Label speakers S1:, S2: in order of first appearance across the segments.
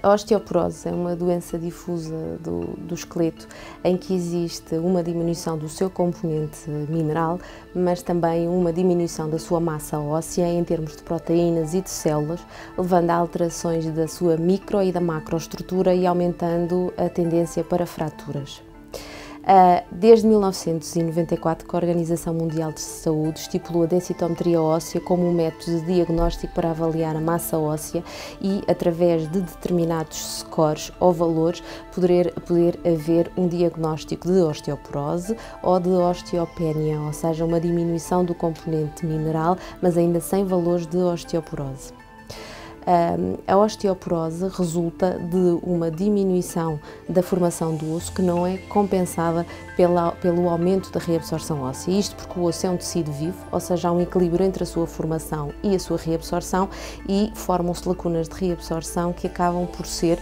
S1: A osteoporose é uma doença difusa do esqueleto em que existe uma diminuição do seu componente mineral, mas também uma diminuição da sua massa óssea em termos de proteínas e de células, levando a alterações da sua micro e da macroestrutura e aumentando a tendência para fraturas. Desde 1994 que a Organização Mundial de Saúde estipulou a densitometria óssea como um método de diagnóstico para avaliar a massa óssea e, através de determinados scores ou valores, poder haver um diagnóstico de osteoporose ou de osteopenia, ou seja, uma diminuição do componente mineral, mas ainda sem valores de osteoporose. A osteoporose resulta de uma diminuição da formação do osso que não é compensada pelo aumento da reabsorção óssea. Isto porque o osso é um tecido vivo, ou seja, há um equilíbrio entre a sua formação e a sua reabsorção e formam-se lacunas de reabsorção que acabam por ser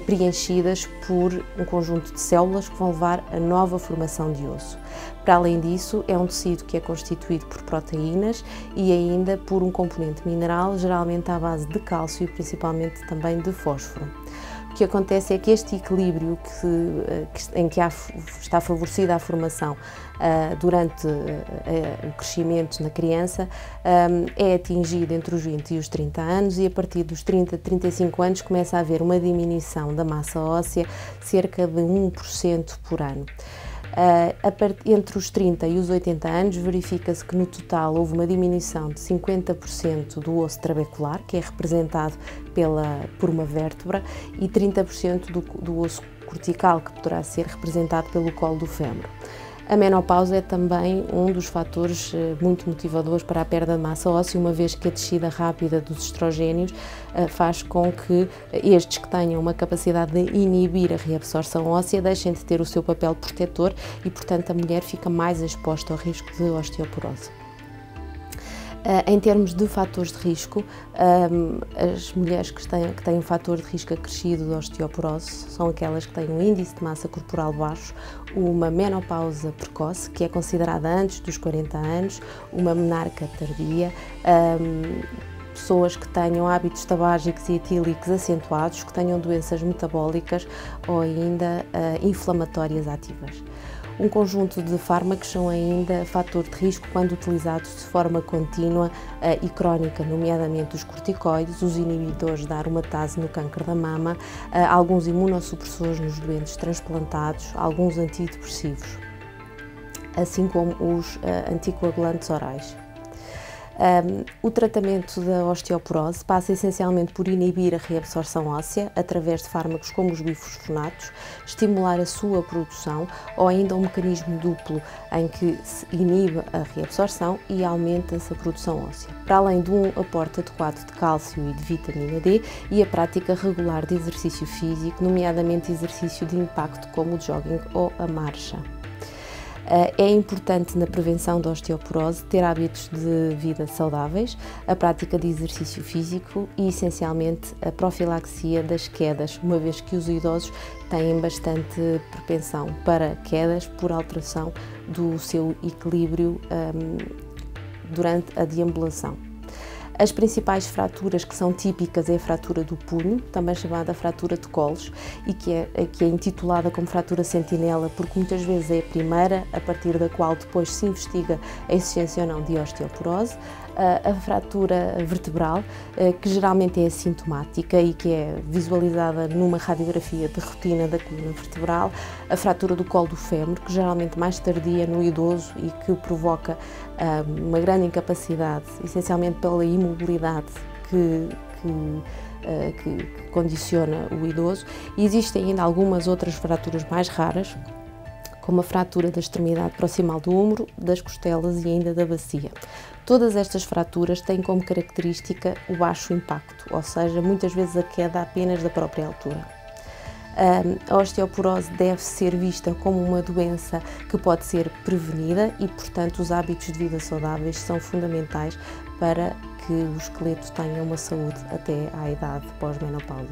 S1: preenchidas por um conjunto de células que vão levar a nova formação de osso. Para além disso, é um tecido que é constituído por proteínas e ainda por um componente mineral, geralmente à base de cálcio e principalmente também de fósforo. O que acontece é que este equilíbrio em que está favorecida a formação durante o crescimento na criança é atingido entre os 20 e os 30 anos e a partir dos 30 a 35 anos começa a haver uma diminuição da massa óssea cerca de 1% por ano. Entre os 30 e os 80 anos verifica-se que no total houve uma diminuição de 50% do osso trabecular, que é representado por uma vértebra, e 30% do osso cortical, que poderá ser representado pelo colo do fémur. A menopausa é também um dos fatores muito motivadores para a perda de massa óssea, uma vez que a descida rápida dos estrogénios faz com que estes que tenham uma capacidade de inibir a reabsorção óssea deixem de ter o seu papel protetor e, portanto, a mulher fica mais exposta ao risco de osteoporose. Em termos de fatores de risco, as mulheres que têm um fator de risco acrescido de osteoporose são aquelas que têm um índice de massa corporal baixo, uma menopausa precoce, que é considerada antes dos 40 anos, uma menarca tardia, pessoas que tenham hábitos tabágicos e etílicos acentuados, que tenham doenças metabólicas ou ainda inflamatórias ativas. Um conjunto de fármacos são ainda fator de risco quando utilizados de forma contínua e crónica, nomeadamente os corticoides, os inibidores da aromatase no câncer da mama, alguns imunossupressores nos doentes transplantados, alguns antidepressivos, assim como os anticoagulantes orais. O tratamento da osteoporose passa essencialmente por inibir a reabsorção óssea através de fármacos como os bifosfonatos, estimular a sua produção ou ainda um mecanismo duplo em que se inibe a reabsorção e aumenta-se a produção óssea, para além de um aporte adequado de cálcio e de vitamina D e a prática regular de exercício físico, nomeadamente exercício de impacto como o jogging ou a marcha. É importante na prevenção da osteoporose ter hábitos de vida saudáveis, a prática de exercício físico e, essencialmente, a profilaxia das quedas, uma vez que os idosos têm bastante propensão para quedas por alteração do seu equilíbrio durante a deambulação. As principais fraturas que são típicas é a fratura do punho, também chamada fratura de colos, e que é intitulada como fratura sentinela porque muitas vezes é a primeira a partir da qual depois se investiga a existência ou não de osteoporose. A fratura vertebral, que geralmente é assintomática e que é visualizada numa radiografia de rotina da coluna vertebral. A fratura do colo do fémur, que geralmente mais tardia no idoso e que provoca uma grande incapacidade, essencialmente pela imobilidade que condiciona o idoso. E existem ainda algumas outras fraturas mais raras, como a fratura da extremidade proximal do ombro, das costelas e ainda da bacia. Todas estas fraturas têm como característica o baixo impacto, ou seja, muitas vezes a queda apenas da própria altura. A osteoporose deve ser vista como uma doença que pode ser prevenida e, portanto, os hábitos de vida saudáveis são fundamentais para que o esqueleto tenha uma saúde até à idade pós-menopausa.